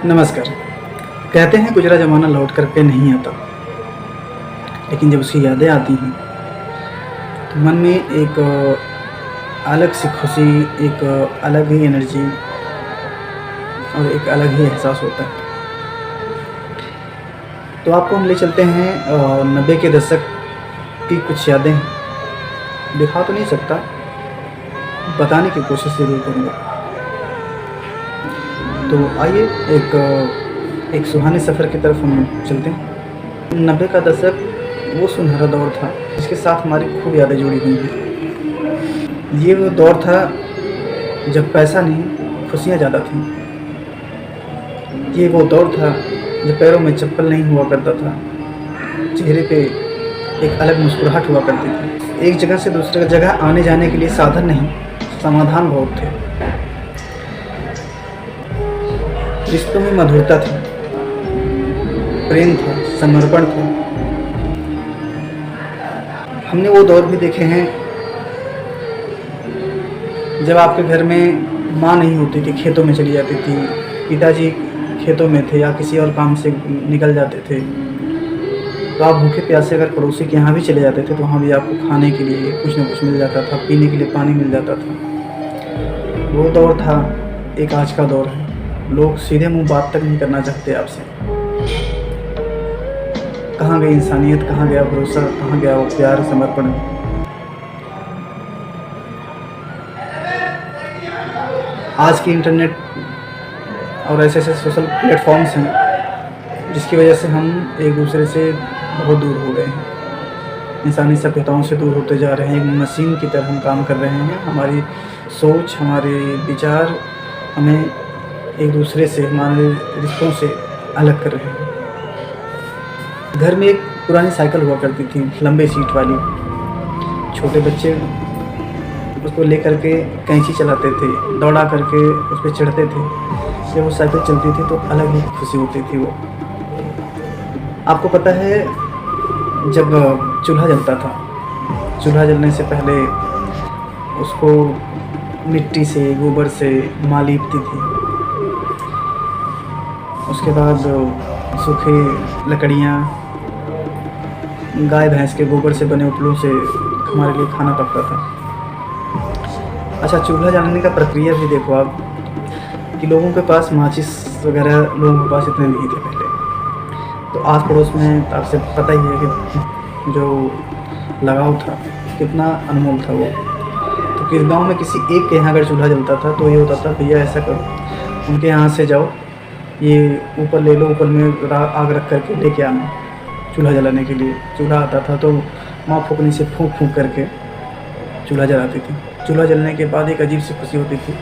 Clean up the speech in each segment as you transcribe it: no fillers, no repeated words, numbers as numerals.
नमस्कार। कहते हैं गुजरा ज़माना लौट कर के नहीं आता, लेकिन जब उसकी यादें आती हैं तो मन में एक अलग सी खुशी, एक अलग ही एनर्जी और एक अलग ही एहसास होता है। तो आपको हम ले चलते हैं 90 के दशक की कुछ यादें। दिखा तो नहीं सकता, बताने की कोशिश ज़रूर करूँगा। तो आइए एक सुहाने सफ़र की तरफ हम चलते हैं। 90 का दशक वो सुनहरा दौर था जिसके साथ हमारी खूब यादें जुड़ी हुई हैं। ये वो दौर था जब पैसा नहीं, खुशियाँ ज़्यादा थीं। ये वो दौर था जब पैरों में चप्पल नहीं हुआ करता था, चेहरे पे एक अलग मुस्कुराहट हुआ करती थी। एक जगह से दूसरी जगह आने जाने के लिए साधन नहीं, समाधान बहुत थे। रिश्तों में मधुरता थी, प्रेम था, समर्पण था। हमने वो दौर भी देखे हैं जब आपके घर में माँ नहीं होती थी, खेतों में चली जाती थी, पिताजी खेतों में थे या किसी और काम से निकल जाते थे, तो आप भूखे प्यासे अगर पड़ोसी के यहाँ भी चले जाते थे तो वहाँ भी आपको खाने के लिए कुछ न कुछ मिल जाता था, पीने के लिए पानी मिल जाता था। वो दौर था। एक आज का दौर है, लोग सीधे मुंह बात तक नहीं करना चाहते आपसे। कहाँ गई इंसानियत, कहाँ गया भरोसा, कहाँ गया वो प्यार, समर्पण। आज की इंटरनेट और ऐसे ऐसे सोशल प्लेटफॉर्म्स हैं जिसकी वजह से हम एक दूसरे से बहुत दूर हो गए हैं, इंसानी सभ्यताओं से दूर होते जा रहे हैं। एक मशीन की तरह हम काम कर रहे हैं। हमारी सोच, हमारे विचार हमें एक दूसरे से, हमारे रिश्तों से अलग कर रहे हैं। घर में एक पुरानी साइकिल हुआ करती थी, लंबे सीट वाली। छोटे बच्चे उसको लेकर के कैंची चलाते थे, दौड़ा करके उस पर चढ़ते थे। जब वो साइकिल चलती थी तो अलग ही खुशी होती थी वो। आपको पता है, जब चूल्हा जलता था, चूल्हा जलने से पहले उसको मिट्टी से, गोबर से माँ लीपती थी। उसके बाद सूखे लकड़ियाँ, गाय भैंस के गोबर से बने उपलों से हमारे लिए खाना पकता था। अच्छा, चूल्हा जलाने का प्रक्रिया भी देखो आप कि लोगों के पास माचिस वगैरह लोगों के पास इतने नहीं थे पहले। तो आस पड़ोस में आपसे पता ही है कि जो लगाव था कितना अनमोल था वो। तो किस गांव में किसी एक के यहाँ अगर चूल्हा जलता था तो ये होता था, भैया ऐसा करो, उनके यहाँ से जाओ, ये ऊपर ले लो, ऊपर में आग रख करके लेके आना चूल्हा जलाने के लिए। चूल्हा आता था तो माँ फूकनी से फूंक फूंक करके चूल्हा जलाती थी। चूल्हा जलने के बाद एक अजीब सी खुशी होती थी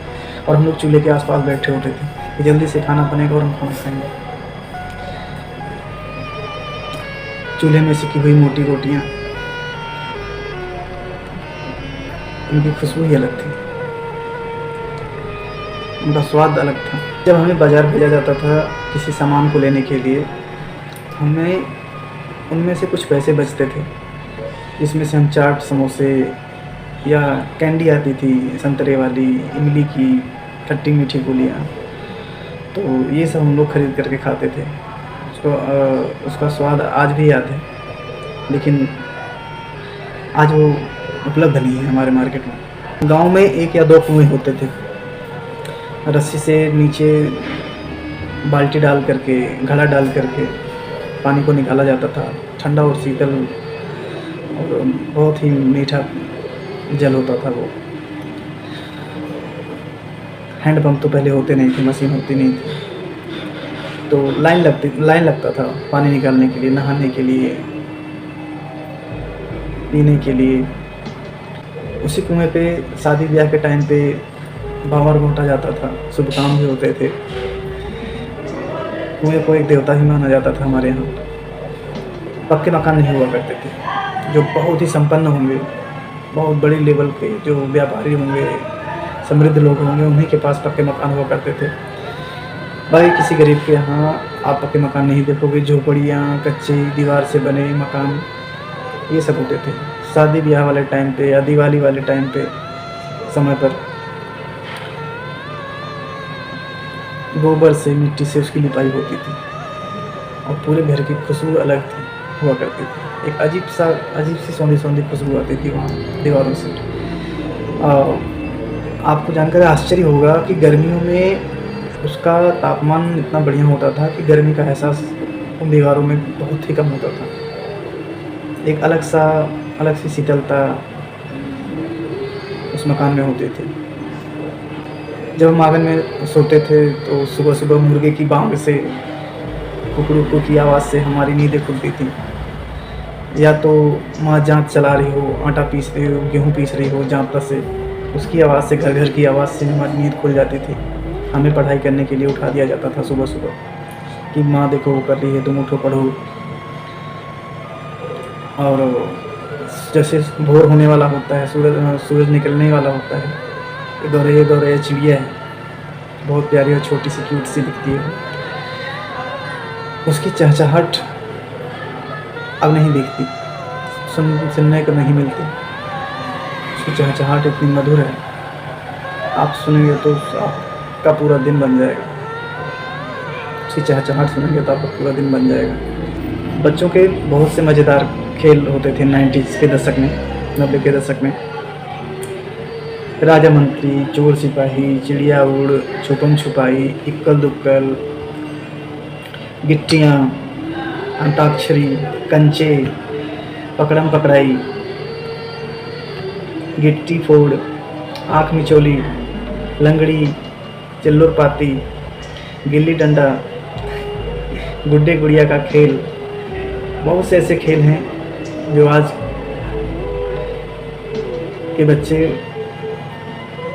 और हम लोग चूल्हे के आसपास बैठे होते थे कि जल्दी से खाना बनेगा और हम खाना खाएंगे। चूल्हे में सिकी हुई मोटी रोटियाँ, उनकी खुशबू ही अलग थी, उनका स्वाद अलग था। जब हमें बाज़ार भेजा जाता था किसी सामान को लेने के लिए, हमें उनमें से कुछ पैसे बचते थे जिसमें से हम चाट, समोसे या कैंडी आती थी संतरे वाली, इमली की खट्टी मीठी गोलियाँ, तो ये सब हम लोग खरीद करके खाते थे। उसका स्वाद आज भी याद है, लेकिन आज वो उपलब्ध नहीं है हमारे मार्केट में। गांव में एक या दो कुएँ होते थे, रस्सी से नीचे बाल्टी डाल करके, घड़ा डाल करके पानी को निकाला जाता था। ठंडा और शीतल और बहुत ही मीठा जल होता था वो। हैंड पंप तो पहले होते नहीं थे, मशीन होती नहीं थी, तो लाइन लगता था पानी निकालने के लिए, नहाने के लिए, पीने के लिए। उसी कुएं पे शादी ब्याह के टाइम पे बावर घोंटा जाता था, शुभ काम भी होते थे। कुएं को एक देवता ही माना जाता था हमारे यहाँ। पक्के मकान नहीं हुआ करते थे। जो बहुत ही संपन्न होंगे, बहुत बड़ी लेवल के जो व्यापारी होंगे, समृद्ध लोग होंगे, उन्हीं के पास पक्के मकान हुआ करते थे। बाकी किसी गरीब के यहाँ आप पक्के मकान नहीं देखोगे। झोपड़ियाँ, कच्ची दीवार से बने मकान, ये सब होते थे शादी ब्याह वाले टाइम पे या दिवाली वाले टाइम पे समय पर। गोबर से, मिट्टी से उसकी लिपाई होती थी और पूरे घर की खुशबू अलग थी हुआ करती थी। एक अजीब सी सौंधी खुशबू आती थी वहाँ दीवारों से। आपको जानकर आश्चर्य होगा कि गर्मियों में उसका तापमान इतना बढ़िया होता था कि गर्मी का एहसास उन दीवारों में बहुत ही कम होता था। एक अलग सी शीतलता उस मकान में होती थी। जब हम आंगन में सोते थे तो सुबह-सुबह मुर्गे की बाँग से, कुकड़ू की आवाज़ से हमारी नींदें खुलती थी। या तो माँ जाँत चला रही हो, आटा पीस रही हो, गेहूँ पीस रही हो जाँता से, उसकी आवाज़ से, घर-घर की आवाज़ से हमारी नींद खुल जाती थी। हमें पढ़ाई करने के लिए उठा दिया जाता था सुबह-सुबह कि माँ देखो वो कर रही है, तुम उठो पढ़ो। और जैसे भोर होने वाला होता है, सूरज निकलने वाला होता है, ये गौरैया चिड़िया है, बहुत प्यारी और छोटी सी क्यूट सी दिखती है। उसकी चहचहाहट अब नहीं दिखती, सुनने को नहीं मिलती। उसकी चहचहाहट इतनी मधुर है, आप सुनेंगे तो आपका पूरा दिन बन जाएगा। उसकी चहचहाहट सुनेंगे तो आपका पूरा दिन बन जाएगा। बच्चों के बहुत से मज़ेदार खेल होते थे 90s के दशक में, 90 के दशक में। राजा मंत्री, चोर सिपाही, चिड़िया उड़, छुपम छुपाई, इक्कल दुक्कल, गिट्टियाँ, अंताक्षरी, कंचे, पकड़म पकड़ाई, गिट्टी फोड़, आँख मिचौली, लंगड़ी, चिल्लुर पाती, गिल्ली डंडा, गुड्डे गुड़िया का खेल। बहुत से ऐसे खेल हैं जो आज के बच्चे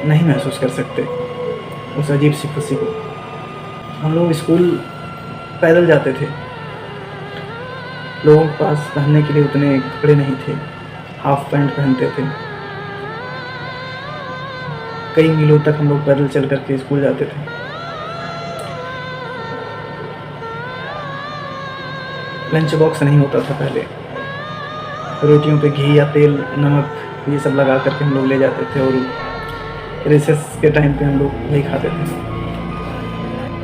नहीं महसूस कर सकते उस अजीब सी खुशी को। हम लोग स्कूल पैदल जाते थे, लोगों के पास पहनने के लिए उतने कपड़े नहीं थे, हाफ पैंट पहनते थे। कई मीलों तक हम लोग पैदल चल करके स्कूल जाते थे। लंच बॉक्स नहीं होता था पहले, रोटियों पे घी या तेल, नमक ये सब लगा करके हम लोग ले जाते थे और रिसेस के टाइम पे हम लोग वही खाते थे।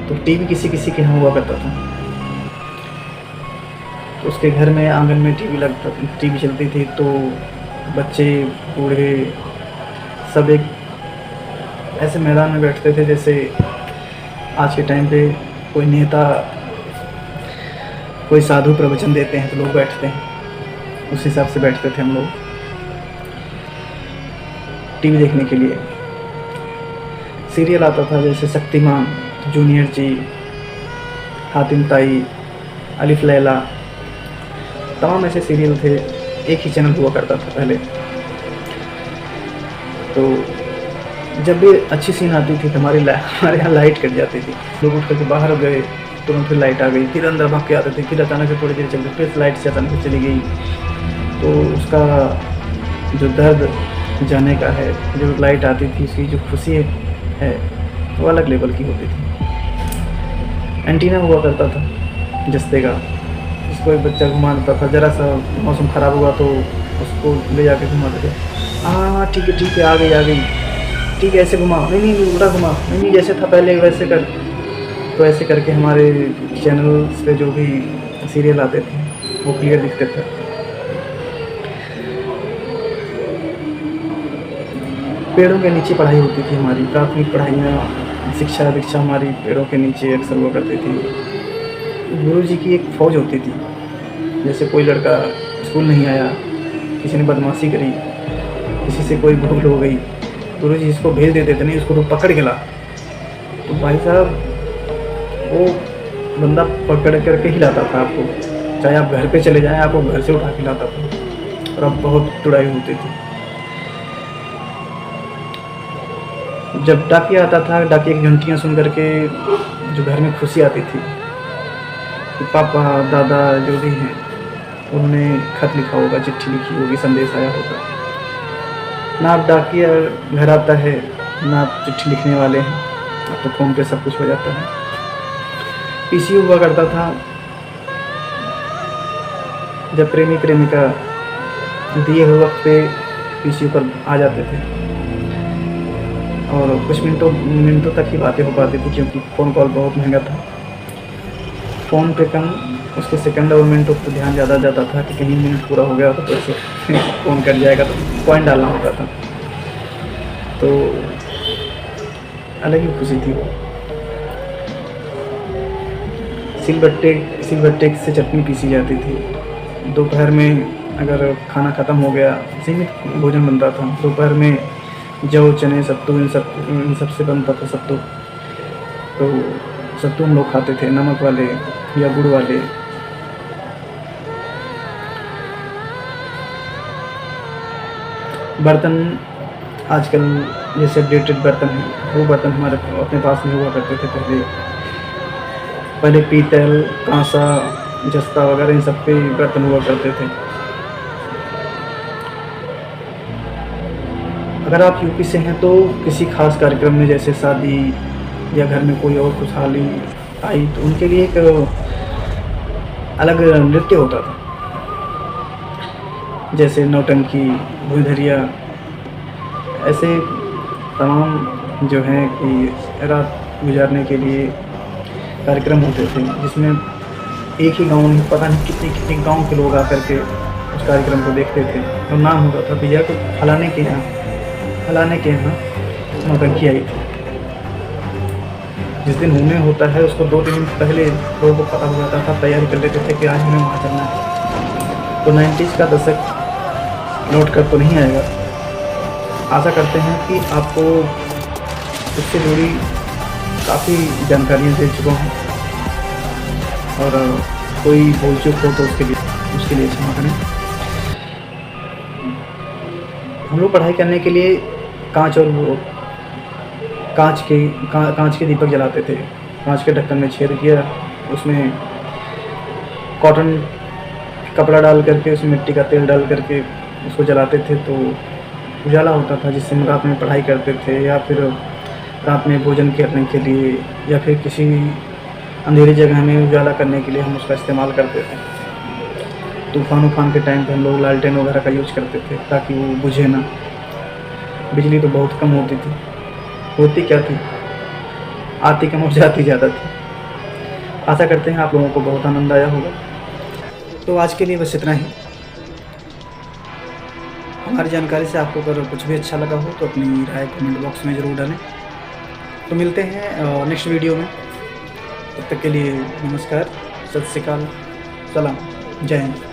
तो टीवी किसी किसी के यहाँ हुआ करता था, तो उसके घर में आंगन में टीवी चलती थी, तो बच्चे बूढ़े सब एक ऐसे मैदान में बैठते थे जैसे आज के टाइम पे कोई नेता, कोई साधु प्रवचन देते हैं तो लोग बैठते हैं, उस हिसाब से बैठते थे हम लोग टीवी देखने के लिए। सीरियल आता था जैसे शक्तिमान, जूनियर जी, हातिम ताई, अलिफ लैला, तमाम ऐसे सीरियल थे। एक ही चैनल हुआ करता था पहले। तो जब भी अच्छी सीन आती थी तो हमारे यहाँ लाइट कट जाती थी। लोग उठ करके बाहर गए, तुरंत फिर लाइट आ गई, फिर अंदर भाग के आते थे, फिर अचानक से थोड़ी देर चलते, फिर लाइट से अचानक से चली गई। तो उसका जो दर्द जाने का है, जो लाइट आती थी उसकी जो खुशी है वो अलग लेवल की होती थी। एंटीना हुआ करता था जस्ते का, उसको एक बच्चा घुमा देता था, ज़रा सा मौसम ख़राब हुआ तो उसको ले जाके घुमाते थे। हाँ ठीक है आ गई, ठीक है ऐसे घुमा, नहीं उल्टा घुमा, नहीं जैसे था पहले वैसे कर। तो ऐसे करके हमारे चैनल्स पे जो भी सीरियल आते थे वो क्लियर दिखते थे। पेड़ों के नीचे पढ़ाई होती थी हमारी, प्राथमिक पढ़ाइयाँ, शिक्षा दीक्षा हमारी पेड़ों के नीचे अक्सर हुआ करती थी। गुरुजी की एक फ़ौज होती थी, जैसे कोई लड़का स्कूल नहीं आया, किसी ने बदमाशी करी, किसी से कोई भूल हो गई, गुरुजी इसको भेज देते थे, नहीं उसको तो पकड़ के ला। तो भाई साहब वो बंदा पकड़ करके ही लाता था आपको, चाहे आप घर पे चले जाएं, आपको घर से उठा के लाता था। और अब बहुत तुड़ाई होती थी। जब डाकिया आता था, डाकिया की घंटियाँ सुन करके जो घर में खुशी आती थी कि पापा दादा जो भी हैं उन्होंने खत लिखा होगा, चिट्ठी लिखी होगी, संदेश आया होगा। ना अब डाकिया घर आता है, ना आप चिट्ठी लिखने वाले हैं, अब तो फ़ोन पे सब कुछ हो जाता है। पीसी हुआ करता था, जब प्रेमी प्रेमिका दिए हुए वक्त पे पीसी पर आ जाते थे। और कुछ मिनटों तक ही बातें हो पाती थी, क्योंकि फ़ोन कॉल बहुत महंगा था। फ़ोन पे कम, उसके सेकंड और मिनटों पर ध्यान ज़्यादा जाता था कि कहीं मिनट पूरा हो गया तो कैसे फ़ोन कट जाएगा, तो पॉइंट डालना होता था। तो अलग ही खुशी थी वो। सिलबट्टे से चटनी पीसी जाती थी। दोपहर में अगर खाना ख़त्म हो गया, सीमित भोजन बनता था। दोपहर में जौ, चने, सत्तू, इन सब से बनता था सत्तू। तो सत्तू हम लोग खाते थे, नमक वाले या गुड़ वाले। बर्तन आजकल जैसे अपडेटेड बर्तन हैं, वो बर्तन हमारे अपने पास नहीं हुआ करते थे पहले पीतल, कांसा, जस्ता वगैरह इन सब के बर्तन हुआ करते थे। अगर आप यूपी से हैं तो किसी खास कार्यक्रम में, जैसे शादी या घर में कोई और खुशहाली आई, तो उनके लिए एक अलग नृत्य होता था, जैसे नौटंकी, भूइधरिया, ऐसे तमाम जो हैं कि रात गुजारने के लिए कार्यक्रम होते थे, जिसमें एक ही गांव में पता नहीं कितने गांव के लोग आकर के उस कार्यक्रम को देखते थे। और नाम होता था भैया को फलाने के यहाँ नौटंकी आई थी। जिस दिन होने होता है उसको 2-3 दिन पहले लोगों को पता हो जाता था, तैयारी कर लेते थे कि आज हमें वहाँ चलना है। तो 90s का दशक लौट कर तो नहीं आएगा। आशा करते हैं कि आपको इससे जुड़ी काफ़ी जानकारियाँ दे चुका हूँ, और कोई भूल चूक हो तो उसके लिए क्षमा करें। हम लोग पढ़ाई करने के लिए कांच के दीपक जलाते थे। कांच के ढक्कन में छेद किया, उसमें कॉटन कपड़ा डाल करके, उसमें मिट्टी का तेल डाल करके उसको जलाते थे, तो उजाला होता था, जिससे हम रात में पढ़ाई करते थे, या फिर रात में भोजन करने के लिए, या फिर किसी अंधेरी जगह में उजाला करने के लिए हम उसका इस्तेमाल करते थे। तूफ़ान के टाइम पे हम लोग लालटेन वगैरह का यूज़ करते थे ताकि वो बुझे ना। बिजली तो बहुत कम होती थी, होती क्या थी, आती कम और जाती ज़्यादा थी। आशा करते हैं आप लोगों को बहुत आनंद आया होगा। तो आज के लिए बस इतना ही। हमारी जानकारी से आपको अगर कुछ भी अच्छा लगा हो तो अपनी राय कमेंट बॉक्स में ज़रूर डालें। तो मिलते हैं नेक्स्ट वीडियो में। तब तक के लिए नमस्कार, सत श्री अकाल, सलाम, जय हिंद।